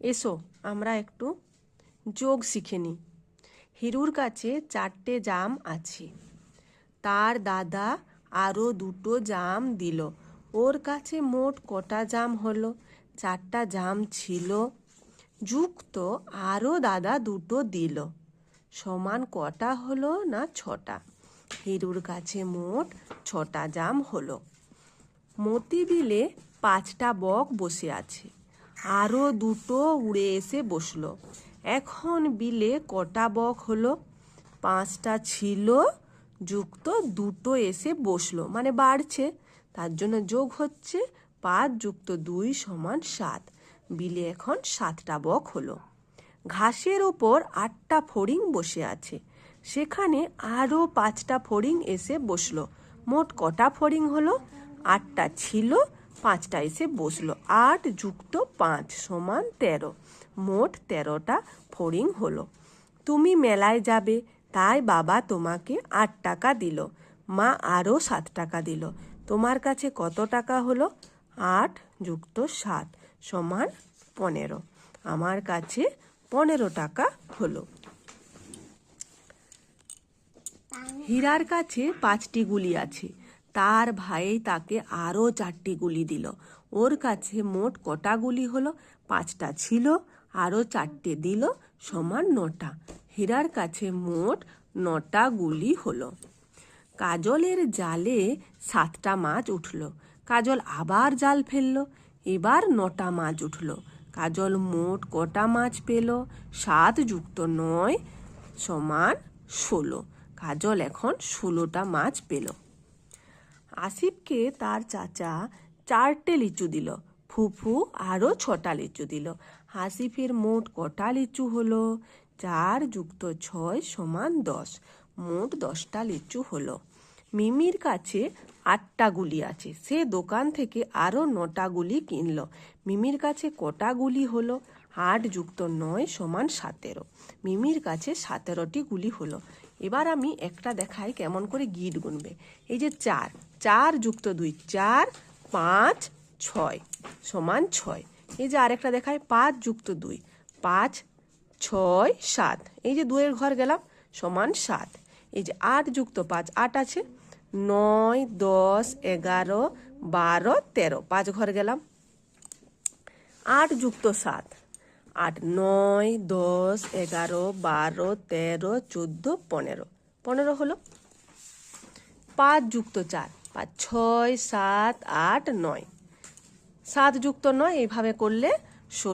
এসো আমরা একটু যোগ শিখে নিই। হিরুর কাছে 4টে জাম আছে, তার দাদা আরও 2টো জাম দিল। ওর কাছে মোট কটা জাম হলো? 4টা জাম ছিল, যুক্ত আরও দাদা 2টো দিল, সমান কটা হলো? না 6টা। হিরুর কাছে মোট 6টা জাম হলো। মতি বিলে 5টা বক বসে আছে, আরও 2টো উড়ে এসে বসলো। এখন বিলে কটা বক হলো? 5টা ছিল, যুক্ত 2টো এসে বসলো, মানে বাড়ছে, তার জন্য যোগ হচ্ছে 5 যুক্ত 2 সমান 7। বিলে এখন 7টা বক হলো। ঘাসের ওপর 8টা ফড়িং বসে আছে, সেখানে আরও 5টা ফড়িং এসে বসলো। মোট কটা ফড়িং হলো? 8টা ছিল, 5টা এসে বসলো। 8 যুক্ত 5 সমান 13, মোট 13টা ফড়িং হলো। তুমি মেলায় যাবে, তাই বাবা তোমাকে 8 টাকা দিল, মা আরও 7 টাকা দিল, তোমার কাছে কত টাকা হলো? 8 যুক্ত 7 সমান 15, আমার কাছে 15 টাকা হলো। হীরার কাছে 5টি গুলি আছে, তার ভাই তাকে আরও 4টি গুলি দিল। ওর কাছে মোট কটা গুলি হলো? 5টা ছিল, আরও 4টে দিল, সমান 9টা। হীরার কাছে মোট 9টা গুলি হলো। কাজলের জালে 7টা মাছ উঠল, কাজল আবার জাল ফেললো, এবার 9টা মাছ উঠল। কাজল মোট কটা মাছ পেল? 7 যুক্ত 9 সমান 16, কাজল এখন 16টা মাছ পেল। আসিফকে তার চাচা 4টে লিচু দিল, ফুফু আরও 6টা লিচু দিল। আসিফের মোট কটা লিচু হলো? 4 যুক্ত 6 সমান 10, মোট 10টা লিচু হলো। মিমির কাছে 8টা গুলি আছে, সে দোকান থেকে আরও 9টা গুলি কিনল। মিমির কাছে কটা গুলি হলো? 8 যুক্ত 9 সমান 17, মিমির কাছে 17টি গুলি হলো। এবার আমি একটা দেখাই কেমন করে গিট গুনবে। এই যে 4, 4 যুক্ত 2 4, 5 6 সমান 6। এই যে আরেকটা দেখাই 5 যুক্ত 2 5 6 7, এই যে 2-এর ঘর গেলাম, সমান 7। এই যে 8 যুক্ত 5 8 আছে, 9 10 11 12 13, 5 ঘর গেলাম। 8 যুক্ত 7 8 9 10 11 12 13 14 15, 15 হলো। 5 যুক্ত 4 5 6 7 8 9, 7 যুক্ত 9, এইভাবে করলে